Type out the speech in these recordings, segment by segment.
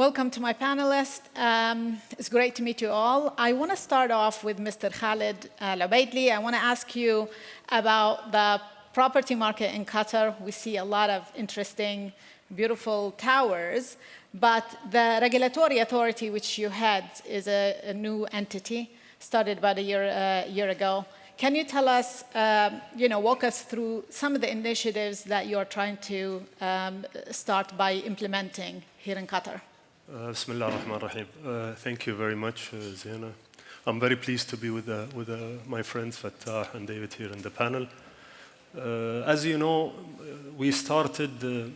Welcome to my panelists. It's great to meet you all. I want to start off with Mr. Khalid Al-Obaidli. I want to ask you about the property market in Qatar. We see a lot of interesting, beautiful towers, but the regulatory authority which you had is a new entity, started about a year ago. Can you tell us, walk us through some of the initiatives that you're trying to start by implementing here in Qatar? Bismillah ar-Rahman ar-Rahim. Thank you very much, Zainab. I'm very pleased to be with my friends Fattah and David here in the panel. As you know, we started, the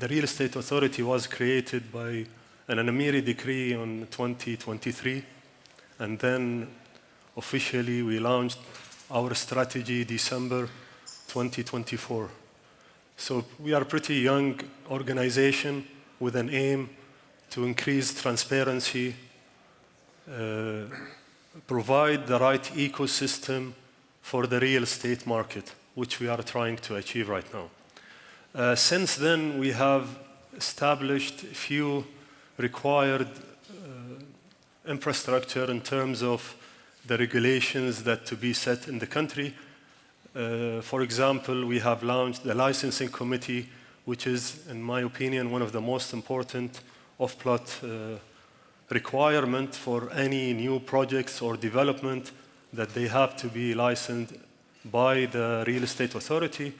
Real Estate Authority was created by an Amiri decree on 2023, and then officially we launched our strategy December 2024. So we are a pretty young organization with an aim to increase transparency, provide the right ecosystem for the real estate market, which we are trying to achieve right now. Since then, we have established a few required infrastructure in terms of the regulations that to be set in the country. For example, we have launched the licensing committee, which is, in my opinion, one of the most important off-plot requirement for any new projects or development, that they have to be licensed by the Real Estate Authority,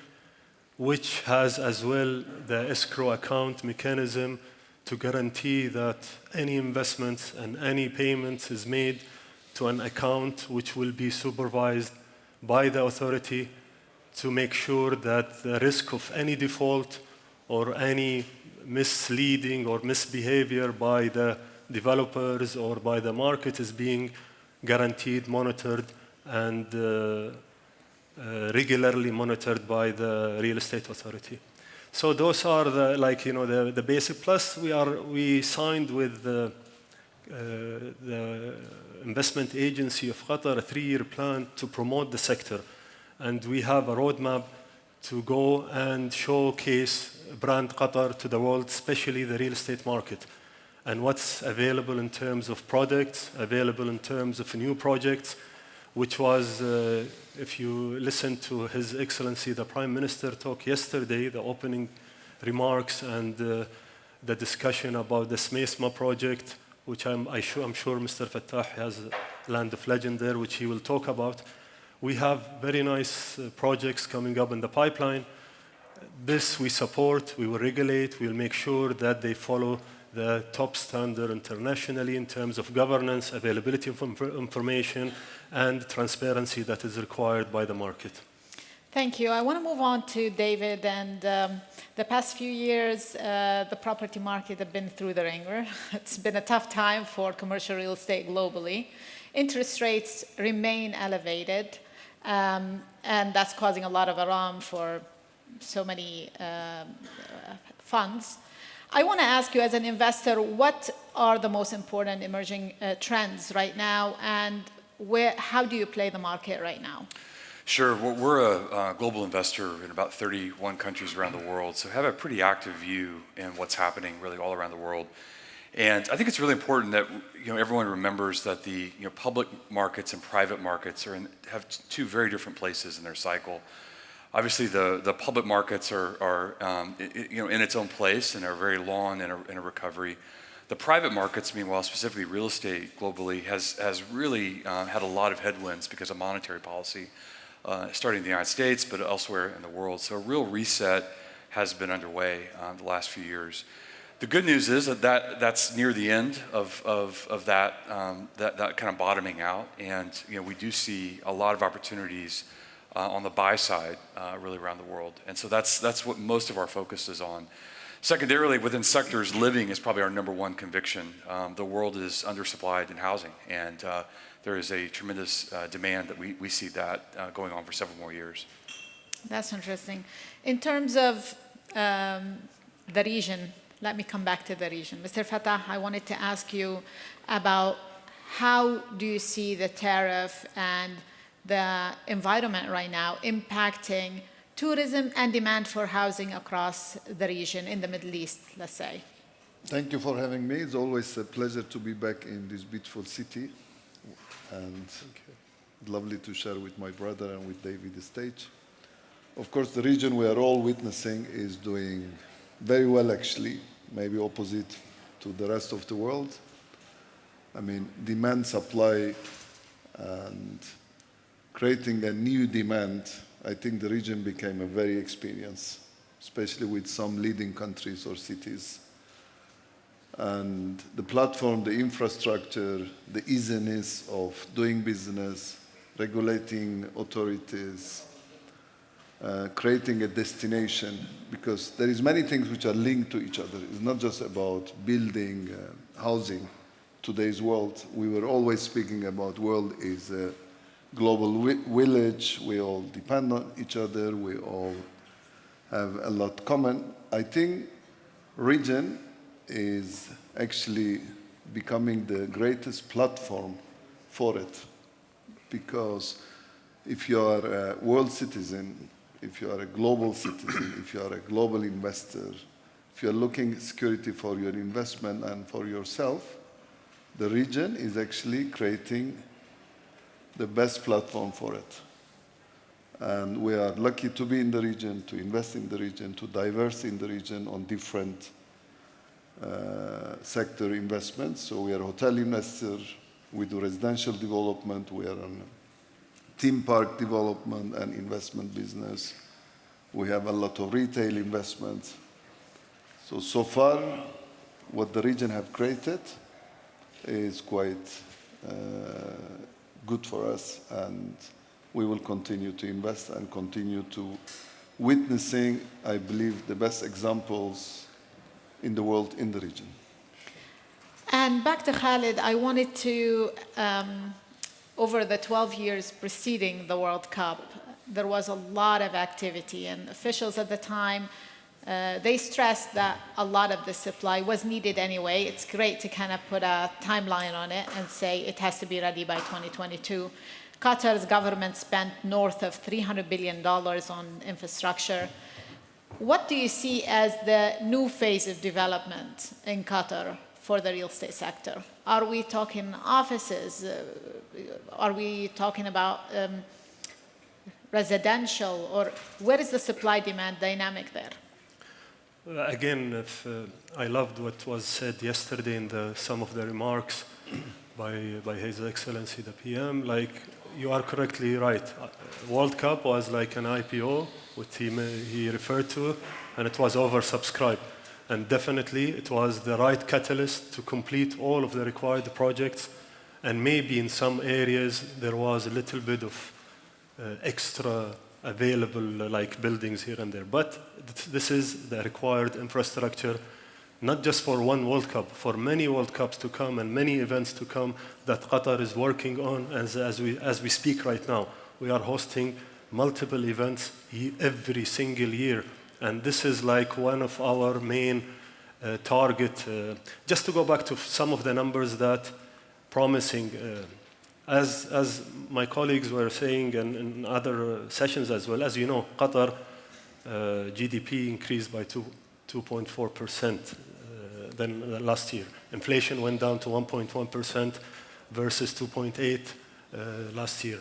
which has as well the escrow account mechanism to guarantee that any investments and any payments is made to an account which will be supervised by the authority to make sure that the risk of any default or any misleading or misbehavior by the developers or by the market is being guaranteed, monitored, and regularly monitored by the Real Estate Authority. So those are the basic. Plus, we signed with the Investment Agency of Qatar a 3-year plan to promote the sector, and we have a roadmap to go and showcase brand Qatar to the world, especially the real estate market, and what's available in terms of products, available in terms of new projects, which was, if you listen to His Excellency the Prime Minister talk yesterday, the opening remarks and the discussion about the SMESMA project, which I'm sure Mr. Fettah has a Land of Legend there, which he will talk about. We have very nice projects coming up in the pipeline. This we support, we will regulate, we'll make sure that they follow the top standard internationally in terms of governance, availability of information, and transparency that is required by the market. Thank you. I want to move on to David. And the past few years, the property market has been through the ringer. It's been a tough time for commercial real estate globally. Interest rates remain elevated, and that's causing a lot of alarm for so many funds. I want to ask you, as an investor, what are the most important emerging trends right now, and how do you play the market right now? Sure. We're a global investor in about 31 countries around the world, so have a pretty active view in what's happening really all around the world. And I think it's really important that everyone remembers that the public markets and private markets have two very different places in their cycle. Obviously, the public markets are in its own place and are very long in a recovery. The private markets, meanwhile, specifically real estate globally, has really had a lot of headwinds because of monetary policy, starting in the United States, but elsewhere in the world. So a real reset has been underway the last few years. The good news is that's near the end of that kind of bottoming out, and we do see a lot of opportunities on the buy side really around the world, and so that's what most of our focus is on. Secondarily, within sectors, living is probably our #1 conviction. The world is undersupplied in housing, and there is a tremendous demand that we see that going on for several more years. That's interesting. In terms of the region, let me come back to the region. Mr. Fattah, I wanted to ask you about how do you see the tariff and the environment right now impacting tourism and demand for housing across the region in the Middle East, let's say? Thank you for having me. It's always a pleasure to be back in this beautiful city. And lovely to share with my brother and with David the stage. Of course, the region we are all witnessing is doing very well, actually, maybe opposite to the rest of the world. I mean, demand, supply, and creating a new demand, I think the region became a very experienced, especially with some leading countries or cities. And the platform, the infrastructure, the easiness of doing business, regulating authorities, creating a destination, because there is many things which are linked to each other. It's not just about building housing. Today's world, we were always speaking about world is a global village. We all depend on each other. We all have a lot common. I think region is actually becoming the greatest platform for it. Because if you are a world citizen, if you are a global citizen, if you are a global investor, if you are looking security for your investment and for yourself, the region is actually creating the best platform for it. And we are lucky to be in the region, to invest in the region, to diverse in the region on different sector investments. So we are a hotel investor, we do residential development, we are on theme park development and investment business. We have a lot of retail investments. So far, what the region have created is quite good for us, and we will continue to invest and continue to witnessing, I believe, the best examples in the world, in the region. And back to Khalid, I wanted to, over the 12 years preceding the World Cup, there was a lot of activity, and officials at the time, they stressed that a lot of the supply was needed anyway. It's great to kind of put a timeline on it and say it has to be ready by 2022. Qatar's government spent north of $300 billion on infrastructure. What do you see as the new phase of development in Qatar for the real estate sector? Are we talking offices? Are we talking about residential? Or where is the supply-demand dynamic there? Again, I loved what was said yesterday in some of the remarks by His Excellency the PM. Like, you are correctly right. World Cup was like an IPO, which he referred to, and it was oversubscribed. And definitely, it was the right catalyst to complete all of the required projects. And maybe in some areas, there was a little bit of extra available like buildings here and there. But this is the required infrastructure, not just for one World Cup, for many World Cups to come and many events to come that Qatar is working on. As we speak right now, we are hosting multiple events every single year. And this is like one of our main target. Just to go back to some of the numbers that promising, as my colleagues were saying and in other sessions as well, as you know, Qatar GDP increased by 2.4% than last year. Inflation went down to 1.1% versus 2.8% last year.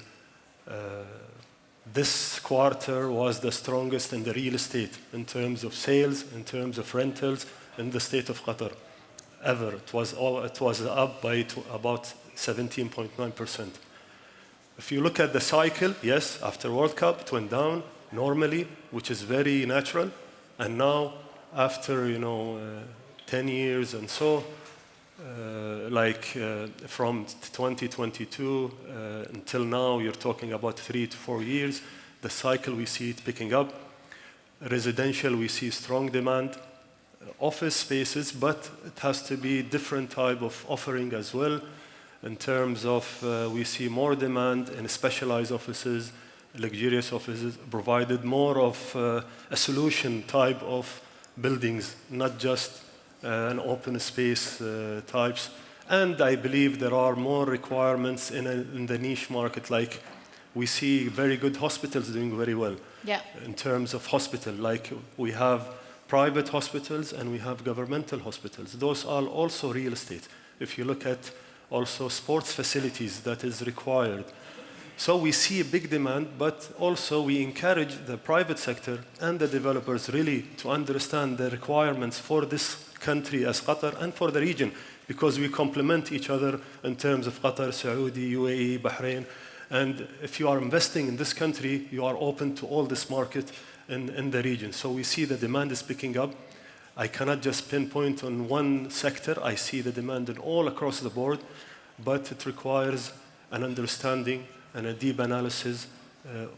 This quarter was the strongest in the real estate in terms of sales, in terms of rentals in the state of Qatar ever. It was up by about 17.9%. If you look at the cycle, yes, after World Cup, it went down normally, which is very natural. And now, after 10 years and so, from 2022 until now, you're talking about 3 to 4 years. The cycle, we see it picking up. Residential, we see strong demand. Office spaces, but it has to be different type of offering as well. In terms of, we see more demand in specialized offices, luxurious offices, provided more of a solution type of buildings, not just an open space types. And I believe there are more requirements in the niche market. Like, we see very good hospitals doing very well. Yeah. In terms of hospital, like we have private hospitals and we have governmental hospitals. Those are also real estate. If you look at also sports facilities that is required. So we see a big demand, but also we encourage the private sector and the developers really to understand the requirements for this country as Qatar and for the region, because we complement each other in terms of Qatar, Saudi, UAE, Bahrain. And if you are investing in this country, you are open to all this market in the region. So we see the demand is picking up. I cannot just pinpoint on one sector. I see the demand in all across the board, but it requires an understanding and a deep analysis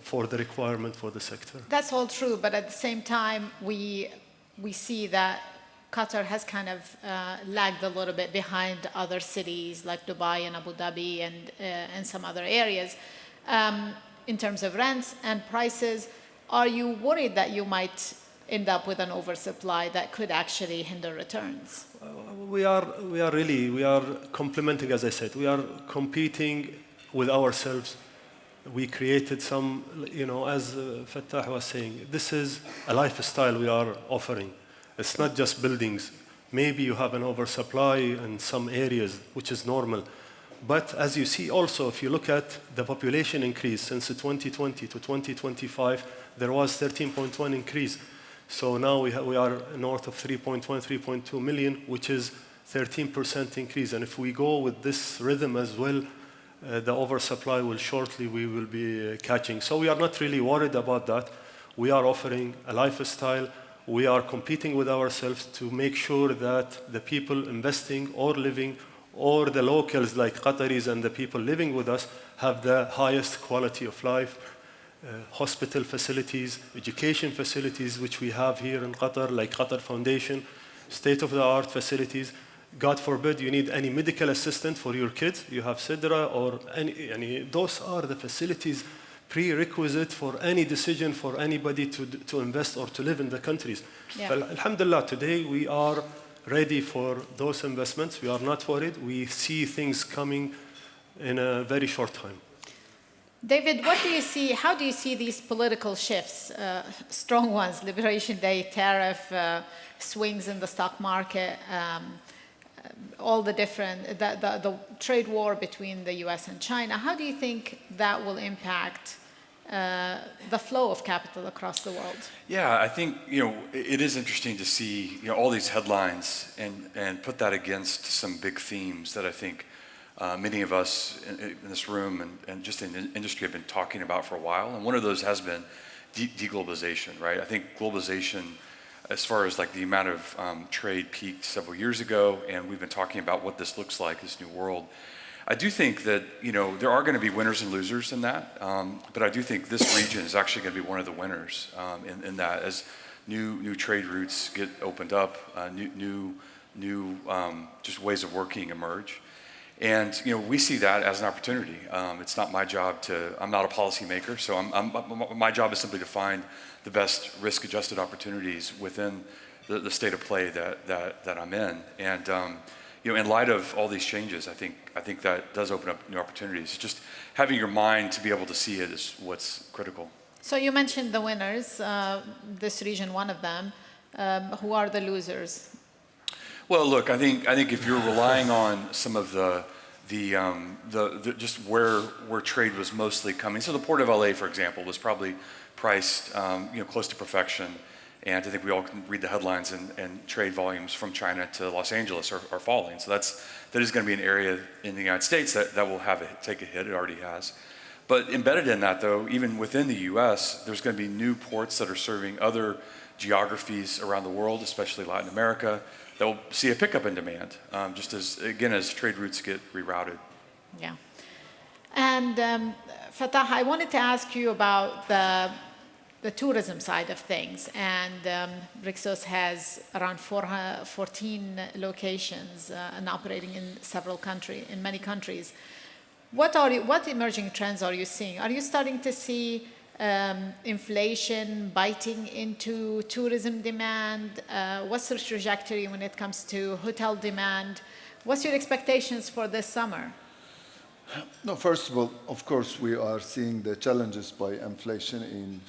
for the requirement for the sector. That's all true, but at the same time, we see that Qatar has kind of lagged a little bit behind other cities like Dubai and Abu Dhabi and some other areas in terms of rents and prices. Are you worried that you might end up with an oversupply that could actually hinder returns? We are complementing, as I said. We are competing with ourselves. We created some, as Fettah was saying, this is a lifestyle we are offering. It's not just buildings. Maybe you have an oversupply in some areas, which is normal. But as you see also, if you look at the population increase since 2020 to 2025, there was 13.1 increase. So now we are north of 3.1, 3.2 million, which is 13% increase. And if we go with this rhythm as well, the oversupply will shortly, we will be catching. So we are not really worried about that. We are offering a lifestyle. We are competing with ourselves to make sure that the people investing or living or the locals like Qataris and the people living with us have the highest quality of life, hospital facilities, education facilities, which we have here in Qatar, like Qatar Foundation, state-of-the-art facilities. God forbid you need any medical assistant for your kids, you have Sidra or any, those are the facilities prerequisite for any decision for anybody to invest or to live in the countries. Yeah. But alhamdulillah, today we are ready for those investments. We are not worried. We see things coming in a very short time. David, what do you see? How do you see these political shifts, strong ones, Liberation Day, tariff, swings in the stock market, all the different, the trade war between the US and China? How do you think that will impact the flow of capital across the world? Yeah, I think it is interesting to see all these headlines and put that against some big themes that I think many of us in this room and just in the industry have been talking about for a while. And one of those has been deglobalization, right? I think globalization, as far as like the amount of trade peaked several years ago, and we've been talking about what this looks like, this new world. I do think that there are going to be winners and losers in that, but I do think this region is actually going to be one of the winners in that, as new trade routes get opened up, new just ways of working emerge, and we see that as an opportunity. It's not my job I'm not a policymaker, so my job is simply to find the best risk-adjusted opportunities within the state of play that I'm in, and in light of all these changes, I think that does open up new opportunities. Just having your mind to be able to see it is what's critical. So you mentioned the winners, this region, one of them. Who are the losers? Well, look, I think if you're relying on some of the just where trade was mostly coming. So the Port of LA, for example, was probably priced close to perfection. And I think we all can read the headlines, and trade volumes from China to Los Angeles are falling. So that is going to be an area in the United States that will take a hit. It already has. But embedded in that, though, even within the U.S., there's going to be new ports that are serving other geographies around the world, especially Latin America, that will see a pickup in demand, just as trade routes get rerouted. Yeah. And Fattah, I wanted to ask you about the tourism side of things, and Rixos has around 14 locations and operating in many countries. What emerging trends are you seeing? Are you starting to see inflation biting into tourism demand? What's the trajectory when it comes to hotel demand? What's your expectations for this summer? No, first of all, of course, we are seeing the challenges by inflation in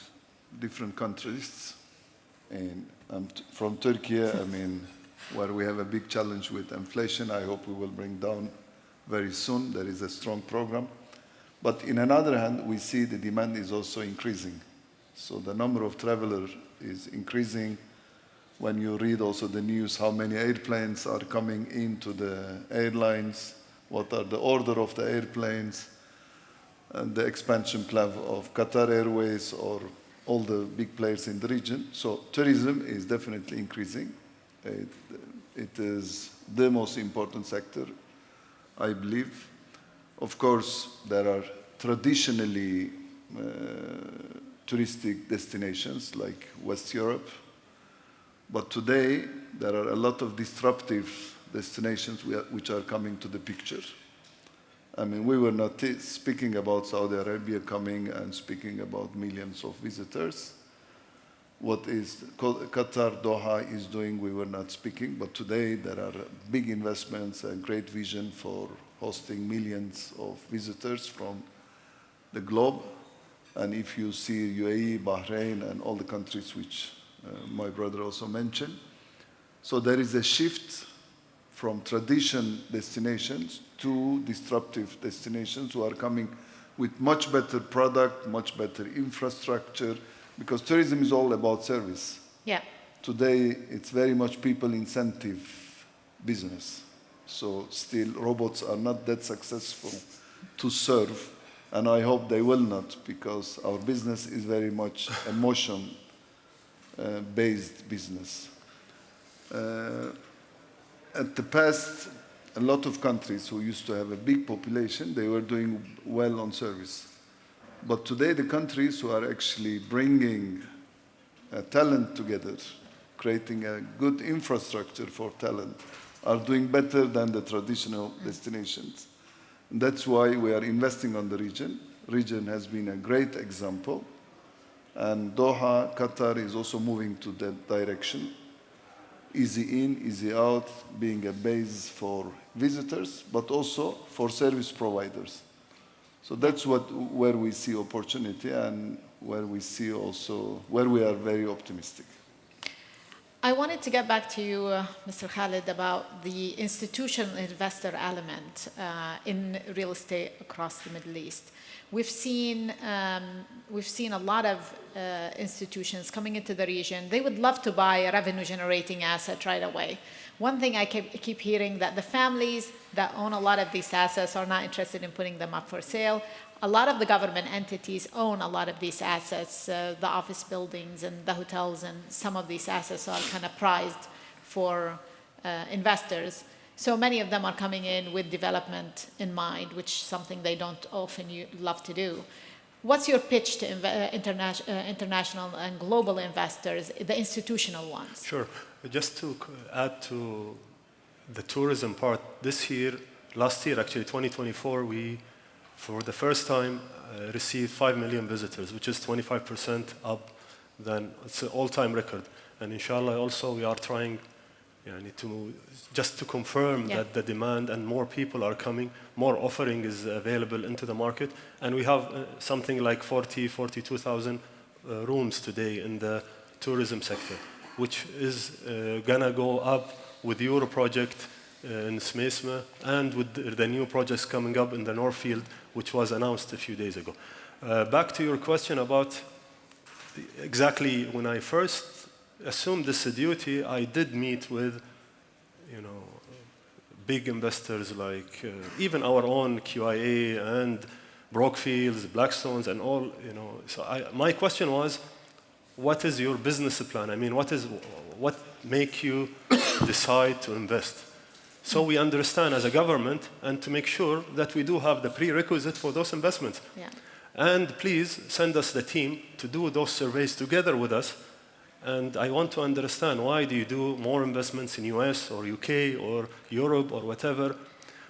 different countries. And I'm from Turkey, I mean, where we have a big challenge with inflation. I hope we will bring down very soon. There is a strong program. But in another hand, we see the demand is also increasing. So the number of travelers is increasing. When you read also the news, how many airplanes are coming into the airlines, what are the order of the airplanes, and the expansion plan of Qatar Airways or all the big players in the region. So tourism is definitely increasing. It is the most important sector, I believe. Of course, there are traditionally touristic destinations like West Europe, but today there are a lot of disruptive destinations which are coming to the picture. I mean, we were not speaking about Saudi Arabia coming and speaking about millions of visitors. What is Qatar, Doha is doing, we were not speaking, but today there are big investments and great vision for hosting millions of visitors from the globe. And if you see UAE, Bahrain, and all the countries which my brother also mentioned. So there is a shift from tradition destinations to disruptive destinations who are coming with much better product, much better infrastructure, because tourism is all about service. Yeah. Today, it's very much people incentive business. So still, robots are not that successful to serve, and I hope they will not, because our business is very much emotion-based business. At the past, a lot of countries who used to have a big population, they were doing well on service. But today, the countries who are actually bringing talent together, creating a good infrastructure for talent, are doing better than the traditional destinations. And that's why we are investing on the region. Region has been a great example. And Doha, Qatar is also moving to that direction. Easy in, easy out, being a base for visitors, but also for service providers. So that's where we see opportunity and where we see also, where we are very optimistic. I wanted to get back to you, Mr. Khalid, about the institutional investor element in real estate across the Middle East. We've seen a lot of institutions coming into the region. They would love to buy a revenue-generating asset right away. One thing I keep hearing that the families that own a lot of these assets are not interested in putting them up for sale. A lot of the government entities own a lot of these assets, the office buildings and the hotels, and some of these assets are kind of prized for investors. So many of them are coming in with development in mind, which is something they don't often love to do. What's your pitch to international and global investors, the institutional ones? Sure. Just to add to the tourism part, last year actually, 2024, we, for the first time, received 5 million visitors, which is 25% up. It's an all-time record. And inshallah, also, we are trying just to confirm that the demand and more people are coming, more offering is available into the market. And we have something like 42,000 rooms today in the tourism sector, which is gonna go up with Euro project in Smeesma and with the new projects coming up in the Northfield, which was announced a few days ago. Back to your question about exactly when I first assumed this duty, I did meet with, big investors like even our own QIA and Brookfields, Blackstones, and all. So my question was, what is your business plan? I mean, what make you decide to invest? So we understand as a government, and to make sure that we do have the prerequisite for those investments. Yeah. And please send us the team to do those surveys together with us. And I want to understand, why do you do more investments in US or UK or Europe or whatever,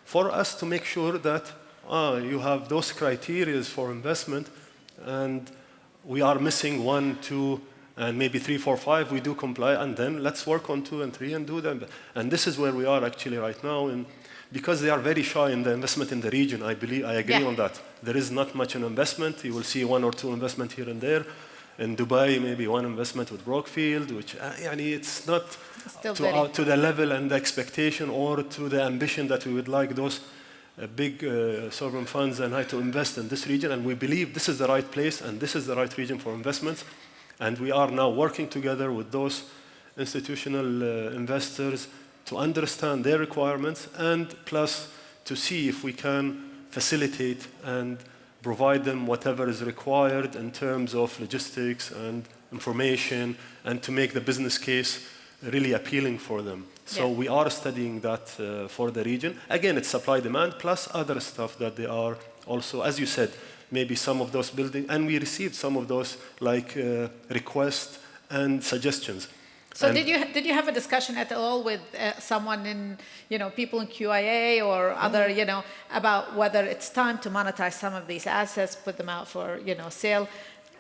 for us to make sure that you have those criteria for investment, and we are missing 1, 2, and maybe 3, 4, 5, we do comply, and then let's work on 2 and 3 and do them. And this is where we are actually right now, and because they are very shy in the investment in the region, I agree on that. There is not much an investment. You will see 1 or 2 investment here and there. In Dubai, maybe one investment with Brookfield, which it's not Still to the level and the expectation or to the ambition that we would like those big sovereign funds and to invest in this region. And we believe this is the right place and this is the right region for investments. And we are now working together with those institutional investors to understand their requirements and plus to see if we can facilitate and provide them whatever is required in terms of logistics and information and to make the business case really appealing for them. So we are studying that for the region. Again, it's supply demand plus other stuff that they are also, as you said, maybe some of those buildings, and we received some of those like requests and suggestions. So and did you have a discussion at all with someone in, people in QIA or other, about whether it's time to monetize some of these assets, put them out for, sale?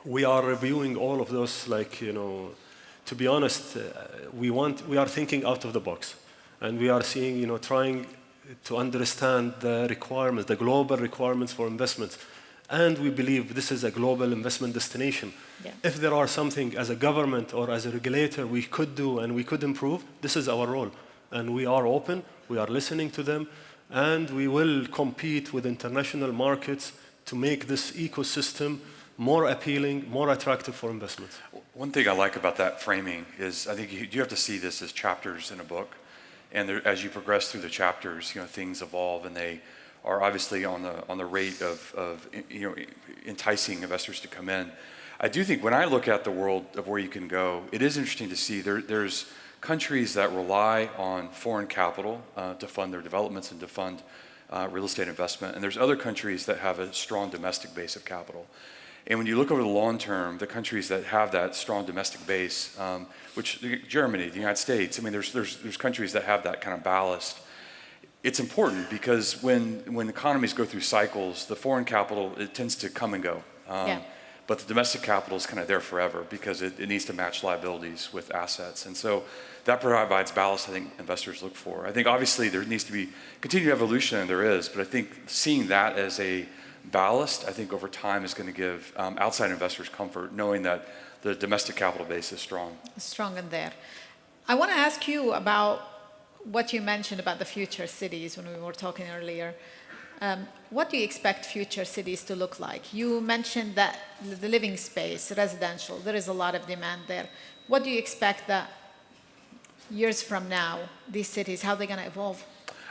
We are reviewing all of those, to be honest, we are thinking out of the box. And we are seeing, trying to understand the requirements, the global requirements for investments. And we believe this is a global investment destination. Yeah. If there are something as a government or as a regulator we could do and we could improve, this is our role. And we are open, we are listening to them, and we will compete with international markets to make this ecosystem more appealing, more attractive for investments. One thing I like about that framing is I think you have to see this as chapters in a book. And there, as you progress through the chapters, things evolve and they are obviously on the rate of enticing investors to come in. I do think when I look at the world of where you can go, it is interesting to see there's countries that rely on foreign capital to fund their developments and to fund real estate investment, and there's other countries that have a strong domestic base of capital. And when you look over the long term, the countries that have that strong domestic base, which Germany, the United States, there's countries that have that kind of ballast. It's important because when economies go through cycles, the foreign capital, it tends to come and go. But the domestic capital is kind of there forever because it needs to match liabilities with assets. And so that provides ballast I think investors look for. I think obviously there needs to be continued evolution, and there is, but I think seeing that as a ballast, I think over time is going to give outside investors comfort, knowing that the domestic capital base is strong. Strong in there. I want to ask you about what you mentioned about the future cities when we were talking earlier. What do you expect future cities to look like? You mentioned that the living space, residential, there is a lot of demand there. What do you expect that years from now, these cities, how they're going to evolve?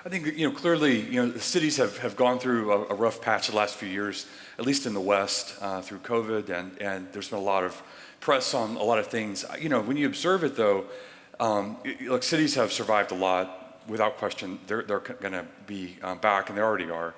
I think, clearly, the cities have gone through a rough patch the last few years, at least in the West, through COVID, and there's been a lot of press on a lot of things. When you observe it, though, look, cities have survived a lot. Without question, they're going to be back, and they already are.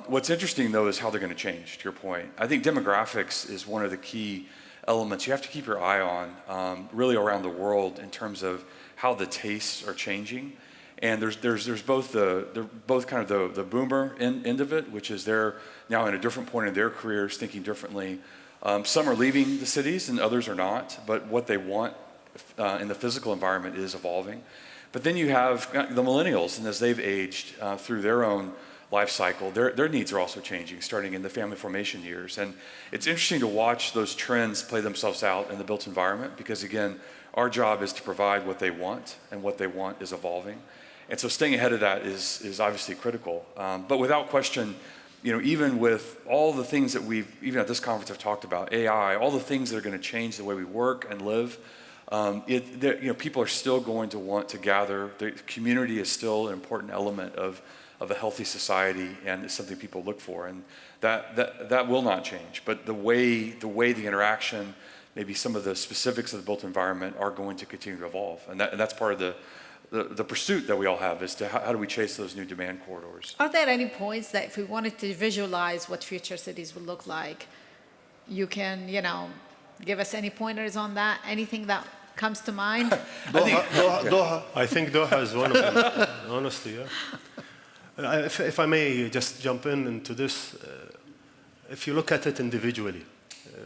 What's interesting, though, is how they're going to change, to your point. I think demographics is one of the key elements you have to keep your eye on, really around the world in terms of how the tastes are changing. And there's both kind of the boomer end of it, which is they're now in a different point in their careers, thinking differently. Some are leaving the cities and others are not, but what they want in the physical environment is evolving. But then you have the millennials, and as they've aged through their own life cycle, their needs are also changing, starting in the family formation years. And it's interesting to watch those trends play themselves out in the built environment, because again, our job is to provide what they want, and what they want is evolving. And so staying ahead of that is obviously critical. But without question, even with all the things that even at this conference have talked about, AI, all the things that are going to change the way we work and live, people are still going to want to gather. The community is still an important element of a healthy society, and it's something people look for, and that will not change. But the way the interaction, maybe some of the specifics of the built environment are going to continue to evolve, and that's part of the pursuit that we all have, is to how do we chase those new demand corridors. Are there any points that if we wanted to visualize what future cities would look like, you can, give us any pointers on that? Anything that comes to mind? Doha. I think Doha is one of them, honestly, yeah. If I may just jump into this, if you look at it individually,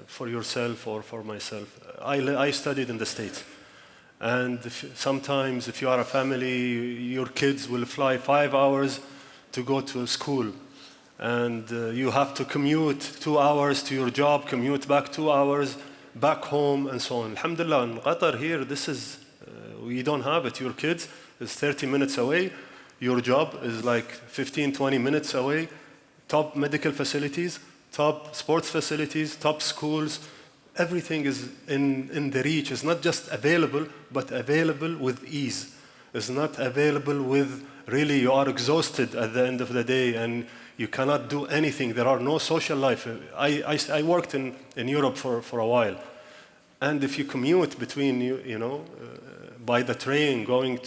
for yourself or for myself, I studied in the States. And sometimes if you are a family, your kids will fly 5 hours to go to school. And you have to commute 2 hours to your job, commute back 2 hours, back home and so on. Alhamdulillah, in Qatar here, this is, we don't have it. Your kids is 30 minutes away. Your job is like 15, 20 minutes away. Top medical facilities, top sports facilities, top schools. Everything is in the reach. It's not just available, but available with ease. It's not available with, really, you are exhausted at the end of the day and you cannot do anything. There are no social life. I worked in Europe for a while. And if you commute between, by the train, going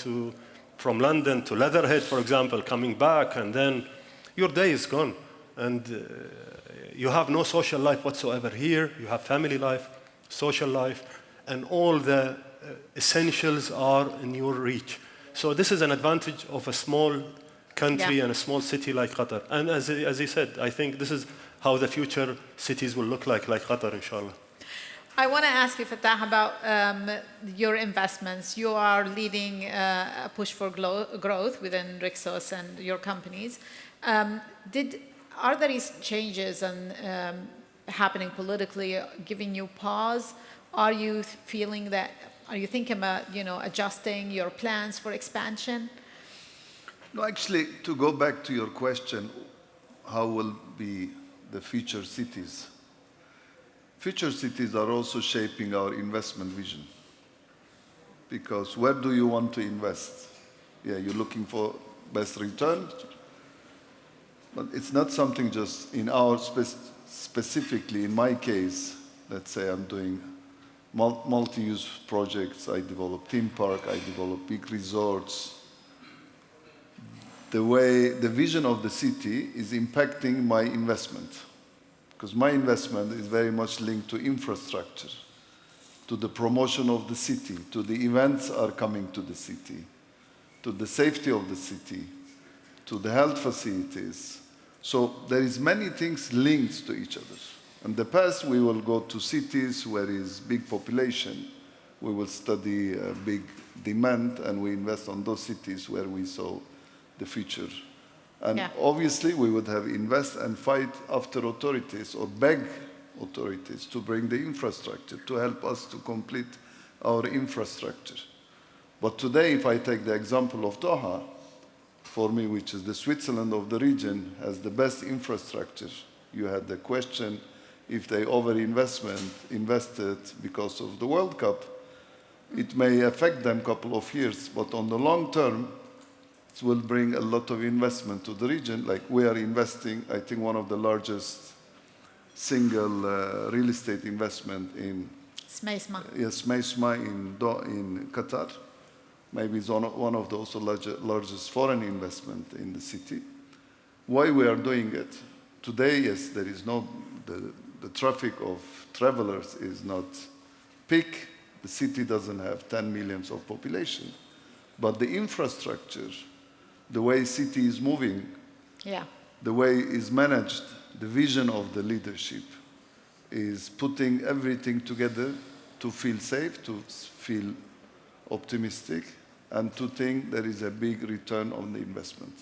from London to Leatherhead, for example, coming back, and then your day is gone. And you have no social life whatsoever. Here, you have family life, social life, and all the essentials are in your reach. So this is an advantage of a small country and a small city like Qatar. And as he said, I think this is how the future cities will look like Qatar, inshallah. I want to ask you, Fattah, about your investments. You are leading a push for growth within Rixos and your companies. Are there these changes happening politically giving you pause? Are you feeling that? Are you thinking about adjusting your plans for expansion? No, actually, to go back to your question, how will be the future cities? Future cities are also shaping our investment vision. Because where do you want to invest? Yeah, you're looking for best return, but it's not something just in our specifically, in my case, let's say I'm doing multi-use projects, I develop theme park, I develop big resorts. The vision of the city is impacting my investment. Because my investment is very much linked to infrastructure, to the promotion of the city, to the events are coming to the city, to the safety of the city, to the health facilities. So there is many things linked to each other. In the past, we will go to cities where is big population. We will study big demand, and we invest on those cities where we saw the future. And obviously, we would have invest and fight after authorities or beg authorities to bring the infrastructure to help us to complete our infrastructure. But today, if I take the example of Doha, for me, which is the Switzerland of the region, has the best infrastructure. You had the question if they invested because of the World Cup. It may affect them a couple of years, but on the long term, it will bring a lot of investment to the region. Like we are investing, I think, one of the largest single real estate investment in Smeisma. Yes, Smeisma in Qatar. Maybe it's one of the also largest foreign investment in the city. Why we are doing it? Today, yes, there is no, the traffic of travelers is not peak. The city doesn't have 10 million of population. But the infrastructure, the way city is moving, the way is managed, the vision of the leadership is putting everything together to feel safe, to feel optimistic, and to think there is a big return on the investment.